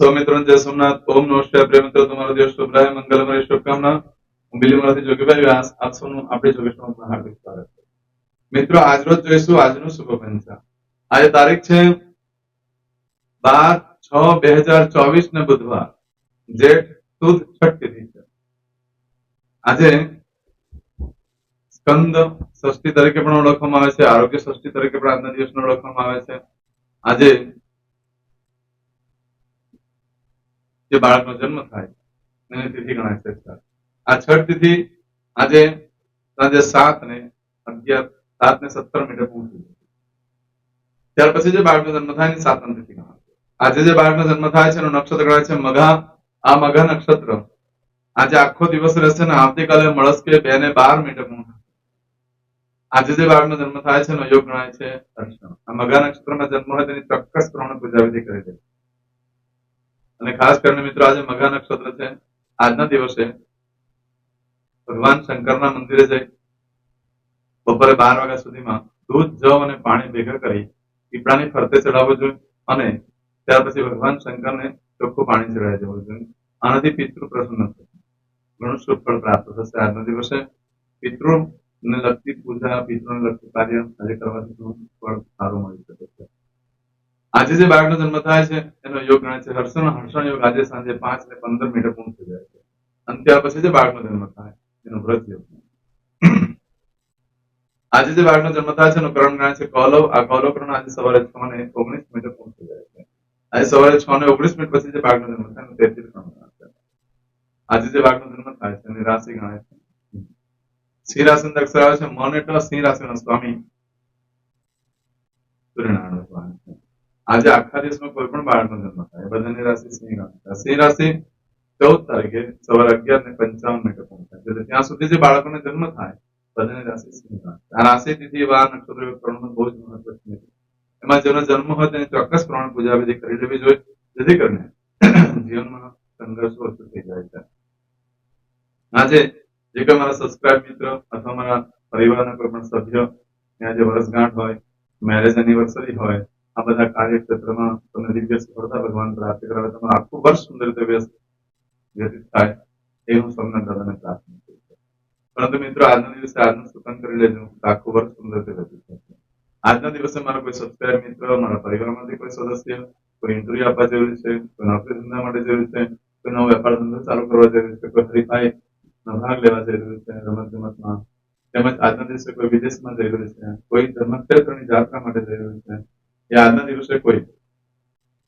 સૌ મિત્રોને જય સોમનાથ. ઓમ નમઃ શિવાય. પ્રિય મિત્રો, તમારો દિવસ શુભ રહે, મંગલમય શુભકામના. હું બિલીમાંથી જોગીભાઈ વ્યાસ, આપ સૌનું આપણી જોગેશમાં હાર્દિક સ્વાગત છે. મિત્રો, આજરોજ જોઈશું આજનું શુભ પંચાંગ. આજે તારીખ છે 12/6/2024 ને બુધવાર, જેઠ સુદ છઠ તિથિ છે. આજે સ્કંદ ષષ્ઠી તરીકે પણ ઓળખવામાં આવે છે, આરોગ્ય ષષ્ઠી તરીકે પણ આજના દિવસને ઓળખવામાં આવે છે. આજે જે બાળકનો જન્મ થાય એની તિથિ ગણાય છે. આ છઠ તિથિ આજે સાંજે 7:17 પહોંચી. ત્યાર પછી જે બાળકનો જન્મ થાય એની સાતમ તિથિ ગણાય છે. આજે જે બાળકનો જન્મ થાય છે એનું નક્ષત્ર ગણાય છે મઘા. આ મઘા નક્ષત્ર આજે આખો દિવસ રહેશે ને આવતીકાલે મળસ્કે 2:12 પૂર્ણ. આજે જે બાળકનો જન્મ થાય છે એનો યોગ ગણાય છે અર્ષણ. આ મઘા નક્ષત્રમાં જન્મ હોય તેની ચોક્કસ પ્રમાણે પૂજા વિધિ કરી દે. અને ખાસ કરીને મિત્રો, આજે મઘા નક્ષત્ર છે. આજના દિવસે ભગવાન શંકરના મંદિરે જઈ બપોરે 12 વાગ્યા સુધીમાં દૂધ, જવ અને પાણી ભેગા કરી પીપળાની ફરતે ચડાવવું જોઈએ અને ત્યાર પછી ભગવાન શંકરને ચોખ્ખું પાણી ચડાવી દેવું જોઈએ. આનાથી પિતૃ પ્રસન્ન થશે, ઘણું શુભ ફળ પ્રાપ્ત થશે. આજના દિવસે પિતૃને લગતી પૂજા, પિતૃને લગતું કાર્ય આજે કરવાથી ઘણું ફળ સારું મળી શકે છે. આજે જે બાળકનો જન્મ થાય છે એનો યોગ ગણાય છે હર્ષણ. હર્ષણ યોગ આજે સાંજે 5:15 પૂર્ણ થઈ જાય છે. અને ત્યાર પછી જે બાળકનો જન્મ થાય એનો વ્રત યોગ. આજે જે બાળકનો જન્મ થાય છે એનો કરણ ગણાય છે કૌલવ. આ કૌલવ કરણ આજે સવારે 6:19 પૂર્ણ થઈ જાય છે. આજે સવારે 6:19 પછી જે બાળકનો જન્મ થાય એનો 33 કરણ ગણાય છે. આજે જે બાળકનો જન્મ થાય છે એની રાશિ ગણાય છે સિંહ રાશિનો અક્ષર આવે છે મન, એટલે સિંહ રાશિનો સ્વામી સૂર્યનારાયણ ભગવાન છે. આજે આખા દિવસમાં કોઈ પણ બાળકનો જન્મ થાય બધાની રાશિ સિંહ ગણાય. સિંહ રાશિ 14 તારીખે સવારે 11:55 પૂર્ણ થાય છે. ત્યાં સુધી જે બાળકોનો જન્મ થાય બધાની રાશિ સિંહ ગણાય. આ રાશિ, તિથિ, વાર, નક્ષત્ર યોગકરણનું બહુ જ મહત્વ છે. એમાં જેનો જન્મ હોય તેની ચોક્કસ પ્રમાણે પૂજા વિધિ કરી લેવી જોઈએ, જેથી કરીને જીવનમાં સંઘર્ષ ઓછો થઈ જાય છે. આજે જે કોઈ મારા સબસ્ક્રાઇબ મિત્ર અથવા મારા પરિવારના કોઈ પણ સભ્ય આજે વર્ષગાંઠ હોય, મેરેજ એનિવર્સરી હોય, આ બધા કાર્યક્ષેત્રમાં તમને દિવ્ય સફળતા ભગવાન પ્રાપ્ત કરાવે, તમારું આખું વર્ષ સુંદર રીતે વ્યતીત થાય એ હું સૌના દાદાને પ્રાર્થના કરું છું. પરંતુ મિત્રો, આજના દિવસે આજનું સુકન કરી લેજો, આખું વર્ષ સુંદર રીતે વ્યતીત થશે. આજના દિવસે મારા કોઈ સબસ્ક્રાઇબ મિત્ર, મારા પરિવારમાંથી કોઈ સદસ્ય કોઈ ઇન્ટરવ્યુ આપવા જરૂરી છે, કોઈ નોકરી ધંધા માટે જરૂરી છે, કોઈ નવો વેપાર ધંધો ચાલુ કરવા જરૂરી છે, કોઈ હરીફાઈ ભાગ લેવા જરૂરી છે રમત ગમતમાં, તેમજ આજના દિવસે કોઈ વિદેશમાં જરૂરી છે, કોઈ ધર્મક્ષેત્રની યાત્રા માટે જરૂરી છે, કે આજના દિવસે કોઈ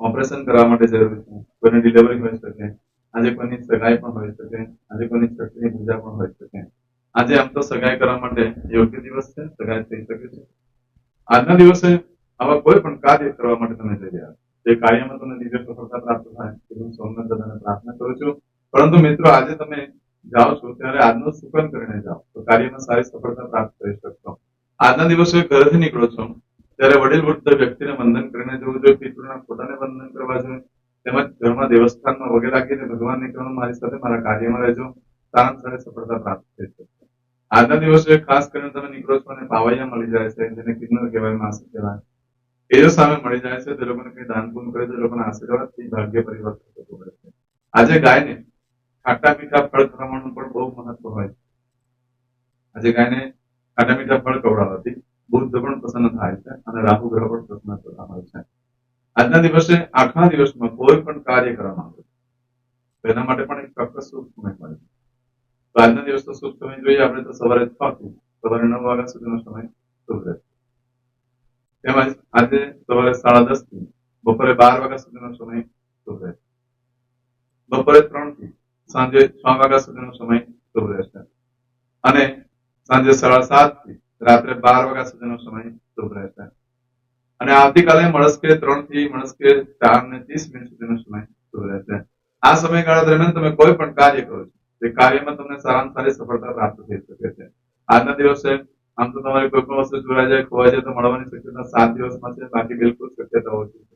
ઓપરેશન કરવા માટે જરૂરી છે, કોઈની ડિલિવરી હોઈ શકે, આજે કોઈની સગાઈ પણ હોઈ શકે, આજે કોઈની છઠ્ઠીની પૂજા પણ હોઈ શકે. આજે આમ તો સગાઈ કરવા માટે યોગ્ય દિવસ છે, સગાઈ થઈ શકે છે. આજના દિવસે આવા કોઈ પણ કાર્ય કરવા માટે તમે જઈ રહ્યા છો, જે કાર્યમાં તમને દિવ્ય સફળતા પ્રાપ્ત થાય એ હું સોમનાથ દાદાને પ્રાર્થના કરું છું. પરંતુ મિત્રો, આજે તમે જાઓ છો ત્યારે આજનું સુકન કરીને જાઓ તો કાર્યમાં સારી સફળતા પ્રાપ્ત કરી શકશો. આજના દિવસે ઘરેથી નીકળો છો ત્યારે વડીલ વૃદ્ધ વ્યક્તિને વંદન કરીને જવું જોઈએ, પિતૃના ફોટાને વંદન કરવા જોઈએ, તેમજ ઘરમાં દેવસ્થાનમાં વગેરે રાખીને ભગવાનને કહેવાનું મારી સાથે મારા કાર્યમાં રહેજો, સારામાં સારી સફળતા પ્રાપ્ત થઈ શકશે. આજના દિવસે ખાસ કરીને તમે નીકળો છો અને પાવૈયા મળી જાય છે, જેને કિન્નર કહેવાય, માસી કહેવાય, એ જો સામે મળી જાય છે, તે લોકોને કઈ દાન પૂર્ણ કરે, તે લોકોના આશીર્વાદથી ભાગ્ય પરિવર્તન થતું હોય છે. આજે ગાયને ખાટા મીઠા ફળ ખવડાવવાનું પણ બહુ મહત્વ હોય છે. આજે ગાયને ખાટા મીઠા ફળ ખવડાવવાથી બુદ્ધ પણ પ્રસન્ન થાય છે અને રાહુ ગ્રહ પણ પ્રસન્ન થતા હોય છે. આજના દિવસે આખા દિવસમાં કોઈ પણ કાર્ય કરવામાં આવે તો એના માટે પણ એક ચોક્કસ શુભ સમય મળે છે. તો આજના દિવસ તો શુભ સમય જોઈએ આપણે તો સવારે 6 થી સવારે 9 વાગ્યા સુધીનો સમય શુભ રહેશે. તેમજ આજે સવારે 10:30 થી બપોરે 12 વાગ્યા સુધીનો સમય શુભ રહેશે. બપોરે 3 થી સાંજે 6 વાગ્યા સુધીનો સમય શુભ રહેશે અને સાંજે 7:30 થી રાત્રે 12 વાગ્યા સુધીનો સમય શુભ રહેશે અને આવતીકાલે મળસ્કે 3 થી મળસ્કે 4:30 સુધીનો સમય શુભ રહેશે. આ સમયગાળા દરમિયાન તમે કોઈ પણ કાર્ય કરો છો તે કાર્યમાં તમને સારામાં સારી સફળતા પ્રાપ્ત થઈ શકે છે. આજના દિવસે આમ તો તમારી કોઈ પણ વસ્તુ ચોરાઈ જાય, ખોવાઈ જાય તો મળવાની શક્યતા 7 દિવસમાં છે, બાકી બિલકુલ શક્યતા ઓછી છે.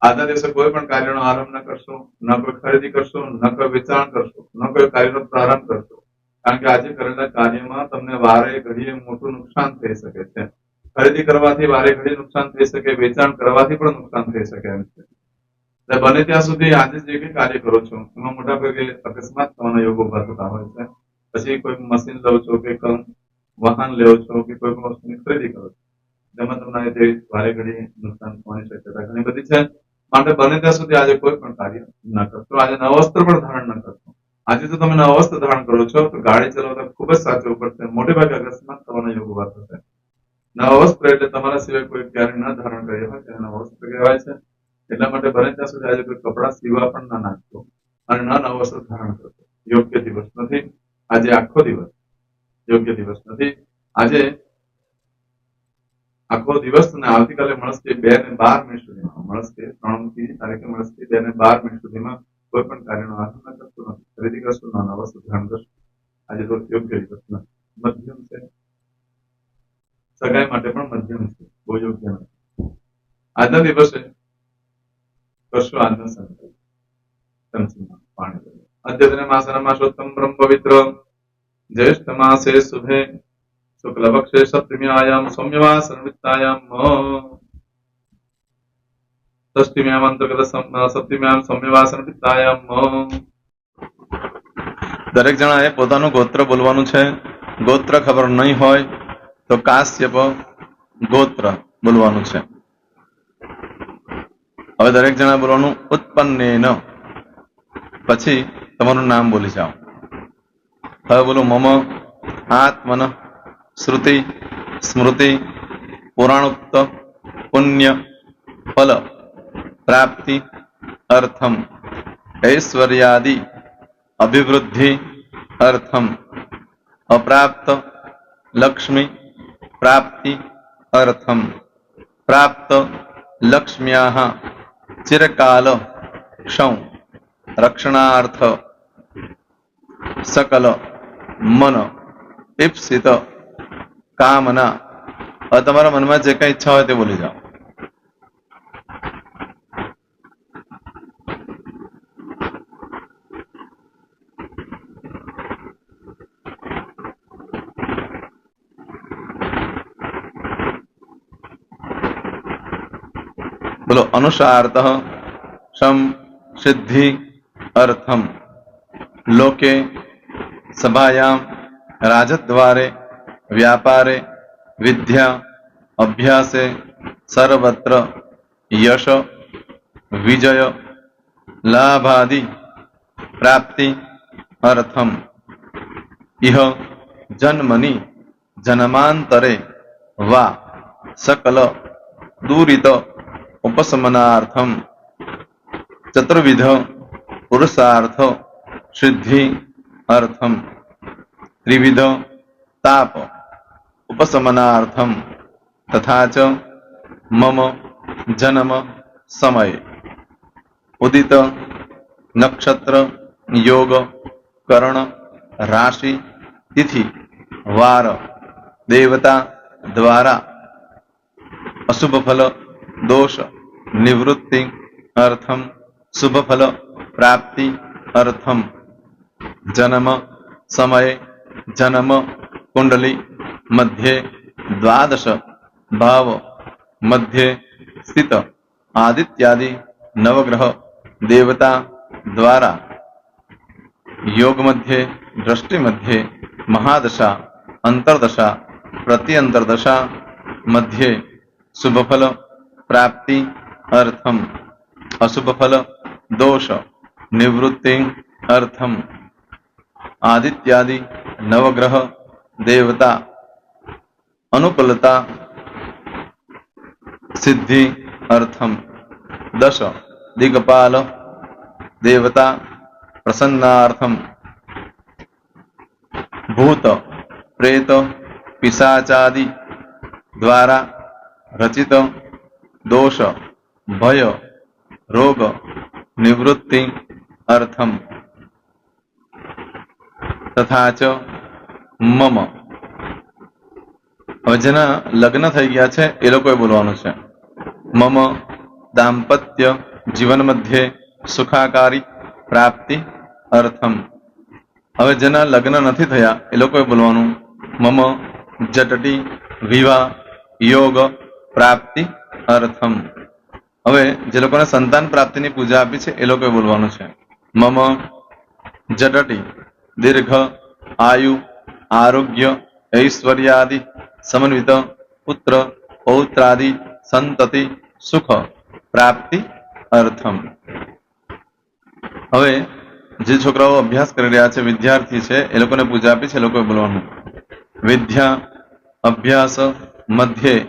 આજના દિવસે કોઈ પણ કાર્યનો આરંભ ન કરશો, ન કોઈ ખરીદી કરશો, ન કોઈ વેચાણ કરશો, ન કોઈ કાર્યનો પ્રારંભ કરશો, કારણ કે આજે કરેલા કાર્યમાં તમને વારે ઘડીએ મોટું નુકસાન થઈ શકે છે. ખરીદી કરવાથી વારે ઘડી નુકસાન થઈ શકે, વેચાણ કરવાથી પણ નુકસાન થઈ શકે એમ છે. બને ત્યાં સુધી આજે જે કંઈ કાર્ય કરો છો એમાં મોટા ભાગે અકસ્માત થવાના યોગો ઉભા થતા હોય છે. પછી કોઈ મશીન લો છો કે વાહન લેવો છો કે કોઈ પણ વસ્તુની ખરીદી કરો છો જેમાં તમને જે ભારે ઘડી નુકસાન થવાની શક્યતા ઘણી બધી છે. માટે બને ત્યાં સુધી આજે કોઈ પણ કાર્ય ન કરશો. આજે નવ વસ્ત્ર પણ ધારણ ન કરશો. આજે જો તમે નવ વસ્ત્ર ધારણ કરો છો તો ગાડી ચલાવતા ખૂબ જ સાચવવું પડશે. મોટે ભાગે અકસ્માત થવાના યોગ ઉભા થશે. નવા વસ્ત્ર એટલે તમારા સિવાય કોઈ ક્યારે ન ધારણ કર્યા હોય તેને નવા વસ્ત્ર કહેવાય છે. એટલા માટે બને ત્યાં સુધી આજે કોઈ કપડાં સીવા પણ ના નાખશો અને ન નવા વસ્ત્ર ધારણ કરશો. યોગ્ય દિવસ નથી આજે. આખો દિવસ યોગ્ય દિવસ નથી આજે. આખો દિવસ અને આવતીકાલે મળશે 2 ને 12 મિનિટ સુધીમાં મળશે 3 તારીખે મળશે 2 ને 12 મિનિટ સુધીમાં કોઈ પણ કાર્યનો આરંભ ન કરશો, નથી ખરીદી કરશો, ના વસ્તુ ધારણ કરશો. આજે તો યોગ્ય દિવસ નથી, મધ્યમ છે. સગાઈ માટે પણ મધ્યમ છે, બહુ યોગ્ય નથી. આજના દિવસે કરશો આજનો સંકલ્પ પાણી અદ્યતને માસના માસોત્તમ બ્રહ્મ પવિત્ર જ્યેષ્ઠ માસે શુભે શુક્લપક્ષે સપ્તમ્યાયામ સૌમ્યવાસનિતાયામ ષષ્ઠીમ્યામ અંતર્ગત સપ્તમ્યામ સૌમ્યવાસનિતાયામ. દરેક જણાએ પોતાનું ગોત્ર બોલવાનું છે. ગોત્ર ખબર નહીં હોય તો કાશ્યપ ગોત્ર બોલવાનું છે. હવે દરેક જણા બોલવાનું ઉત્પન્નેન, પછી તમારું નામ બોલી જાઓ. હવે બોલો મમ આત્મન શ્રુતિ સ્મૃતિ પુરાણોક્ત પુણ્ય ફલ પ્રાપ્તિ અર્થમ ઐશ્વર્યાદિ અભિવૃદ્ધિ અર્થમ અપ્રાપ્ત લક્ષ્મી પ્રાપ્તિ અર્થમ પ્રાપ્ત લક્ષ્મ્યાહ ચિરકાલ ક્ષૌ રક્ષણાર્થ સકલ મન ઈપ્સિત કામના. હવે તમારા મનમાં જે કઈ ઈચ્છા હોય તે બોલી જાઓ. બોલો અનુસાર્થ સમ સિદ્ધિ અર્થમ લોકે સભાયામ રાજદ્વારે વ્યાપારે વિદ્યા અભ્યાસે સર્વત્ર યશ વિજય લાભાદિ પ્રાપ્તિ અર્થમ ઇહ જન્મની જન્માંતરે વા સકલ દુરિત ઉપશમનાર્થમ ચતુર્વિધ પુરુષાર્થ સિદ્ધિ અર્થમ ત્રિવિધ તાપ ઉપશમનાર્થમ તથા ચ મમ જન્મ સમય ઉદિત નક્ષત્ર યોગ કરણ રાશિ તિથિ વાર દેવતા દ્વારા અશુભ ફલ દોષ નિવૃત્તિ અર્થમ શુભ ફલ પ્રાપ્તિ અર્થમ જન્મ સમય જન્મ કુંડલી મધ્યે દ્વાદશ ભાવ મધ્યે સ્થિત આદિત્યાદિ નવગ્રહ દેવતા દ્વારા યોગ મધ્યે દ્રષ્ટિ મધ્યે મહાદશા અંતરદશા પ્રત્યંતરદશા મધ્યે શુભ ફલ પ્રાપ્તિ અર્થમ અશુભ ફલ દોષ નિવૃત્તિ અર્થમ આદિત્યાદિ નવગ્રહ દેવતા અનુકૂલતા સિદ્ધિ અર્થમ દશ દિગપાલ દેવતા પ્રસન્નાર્થમ ભૂત પ્રેત પિશાચાદિ દ્વારા રચિત દોષ ભય રોગ નિવૃત્તિ અર્થમ તથા ચ મમ. હવે જેના લગ્ન થઈ ગયા છે એ લોકોએ બોલવાનું છે. મમ દાંપત્ય જીવન મધ્યે સુખાકારી પ્રાપ્તિ અર્થમ. હવે જેના લગ્ન નથી થયા એ લોકોએ બોલવાનું મમ જટટી વિવાહ યોગ પ્રાપ્તિ અર્થમ હવે જે લોકોને સંતાન પ્રાપ્તિની પૂજા આપી છે એ લોકોએ બોલવાનું છે મમ જડટી દીર્ઘ આયુ આરોગ્ય ઐશ્વર્યાદિ સમન્વિત પુત્ર પૌત્રાદિ સંતતિ સુખ પ્રાપ્તિ અર્થમ. હવે જે છોકરાઓ અભ્યાસ કરી રહ્યા છે, વિદ્યાર્થી છે, એ લોકોને પૂજા આપી છે, એ લોકોએ બોલવાનું વિદ્યા અભ્યાસ મધ્યે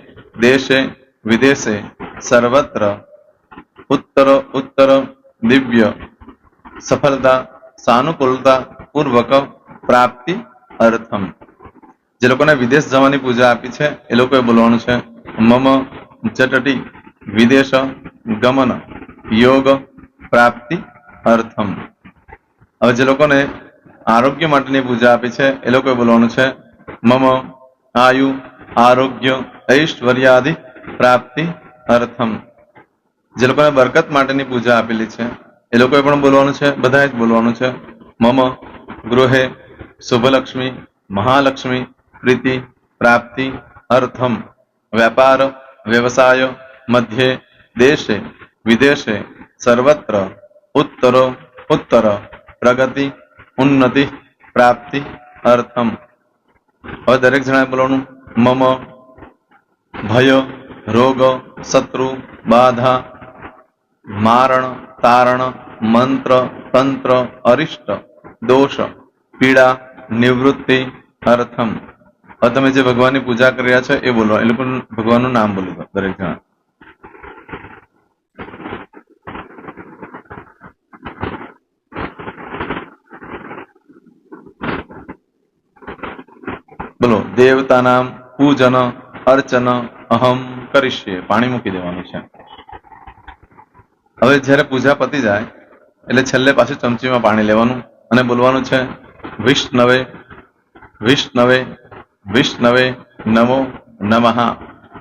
દેશે વિદેશે સર્વત્ર ઉત્તર ઉત્તર દિવ્ય સફળતા સાનુકૂળતા પૂર્વક પ્રાપ્તિ અર્થમ. જે લોકોને વિદેશ જવાની પૂજા આપી છે એ લોકોએ બોલવાનું છે મમ જટટી વિદેશ ગમન યોગ પ્રાપ્તિ અર્થમ. હવે જે લોકોને આરોગ્ય માટેની પૂજા આપી છે એ લોકોએ બોલવાનું છે મમ આયુ આરોગ્ય ઐશ્વર્યાદિ પ્રાપ્તિ અર્થમ. જે લોકોને બરકત માટેની પૂજા આપેલી છે એ લોકોએ પણ બોલવાનું છે, બધાએ જ બોલવાનું છે મમ ગૃહે શુભલક્ષ્મી મહાલક્ષ્મી પ્રીતિ પ્રાપ્તિ અર્થમ. વ્યાપાર વ્યવસાય મધ્યે દેશે વિદેશે સર્વત્ર ઉત્તર ઉત્તર પ્રગતિ ઉન્નતિ પ્રાપ્તિ અર્થમ. હવે દરેક જણાએ બોલવાનું મમ ભય રોગ શત્રુ બાધા મારણ તારણ મંત્ર તંત્ર અરિષ્ટ દોષ પીડા નિવૃત્તિ અર્થમ. હવે તમે જે ભગવાનની પૂજા કરી રહ્યા છો એ બોલો, એ લોકો ભગવાનનું નામ બોલી દો દરેક જણા. બોલો દેવતાનામ પૂજન અર્ચન અહમ કરીશ્યે. પાણી મૂકી દેવાનું છે. હવે જ્યારે પૂજા પતી જાય એટલે છેલ્લે પાછું ચમચીમાં પાણી લેવાનું અને બોલવાનું છે વિષ્ણવે વિષ્ણવે વિષ્ણવે નમો નમઃ.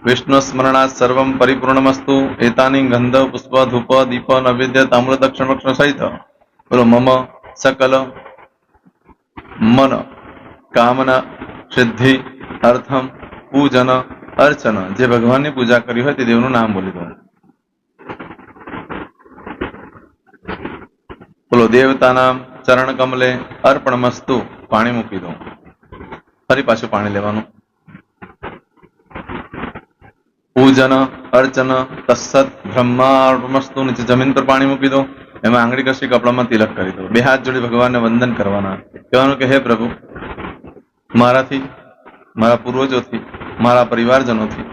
વિષ્ણુ સ્મરણાત સર્વમ પરિપૂર્ણમસ્તુ. એતાની ગંધ પુષ્પ ધૂપ દીપ નૈવેદ્ય તામ્ર દક્ષિણ વક્ષણ સહિત બોલો મમ સકલ મન કામના સિદ્ધિ અર્થમ પૂજન અર્ચન. જે ભગવાનની પૂજા કરી હોય તે દેવનું નામ બોલી દો. બોલો દેવતાનામ ચરણ કમલે અર્પણમસ્તુ. પાણી મૂકી દો. ફરી પાછું પાણી લેવાનું. પૂજન અર્ચન તત્સત બ્રહ્માર્પણમસ્તુ. નીચે જમીન પર પાણી મૂકી દો. એમાં આંગળી કસી કપડામાં તિલક કરી દો. બે હાથ જોડી ભગવાનને વંદન કરવાના. કહેવાનું કે હે પ્રભુ, મારાથી મારા પૂર્વજોથી મારા પરિવારજનોથી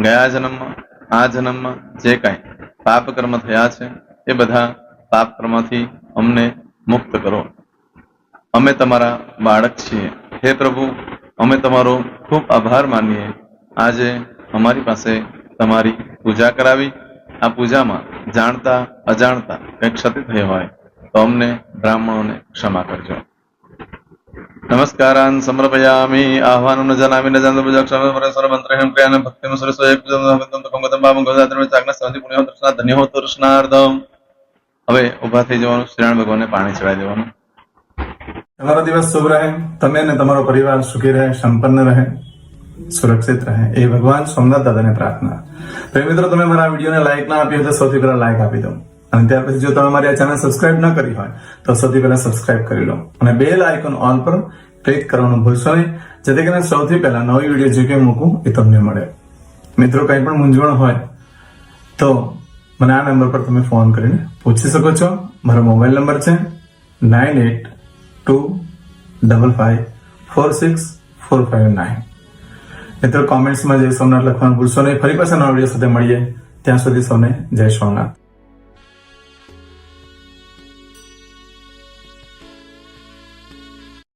ગયા જન્મમાં આ જન્મમાં જે કાંઈ પાપ કર્મ થયા છે એ બધા પાપ કર્મથી અમને મુક્ત કરો. અમે તમારા બાળક છીએ. હે પ્રભુ, અમે તમારો ખૂબ આભાર માનીએ. આજે અમારી પાસે તમારી પૂજા કરાવી. આ પૂજામાં જાણતા અજાણતા કંઈ ક્ષતિ થઈ હોય તો અમને બ્રાહ્મણોને ક્ષમા કરજો. નમસ્કારાન સમર્પયામિ. આહ્વાનમ ન જાનામિ ન જાનતો પૂજાક્ષર પરેશ્વર મંત્રહેમ ક્રિયાન ભક્તિમ સરસ્વય પૂજન કંગતમ પાવમ ગોદાત્રમ ચાગ્ન સંતિ પુણ્ય દર્શના ધન્ય હો તૃષ્ણાર્ધમ. હવે ઉભા થઈ જવાનું. શ્રીનારાયણ ભગવાનને પાણી ચડાવી દેવાનું. તમારો દિવસ શુભ રહે. તમે અને તમારો પરિવાર સુખી રહે, સંપન્ન રહે, સુરક્ષિત રહે એ ભગવાન સોમનાથ દાદાને પ્રાર્થના. તો મિત્રો, તમે મારા વિડીયોને લાઈક ના આપી હોય તો સૌથી પહેલા લાઈક આપી દો. અને ત્યાર પછી જો તમે મારી આ ચેનલ સબસ્ક્રાઇબ ન કરી હોય તો સૌથી પહેલા સબસ્ક્રાઇબ કરી લો અને બેલ આઇકોન ઓલ પર ક્લિક કરવાનું ભૂલશો નહીં, જેથી કરીને સૌથી પહેલા નવી વિડીયો જે કંઈ મૂકું એ તમને મળે. મિત્રો, કંઈ પણ મૂંઝવણ હોય તો મને આ નંબર પર તમે ફોન કરીને પૂછી શકો છો. મારો મોબાઈલ નંબર છે 9825546459. મિત્રો, કોમેન્ટ્સમાં જય સોમનાથ લખવાનું ભૂલશો નહીં. ફરી પાછા નવા વિડીયો સાથે મળીએ. ત્યાં સુધી સૌને જય સોમનાથ.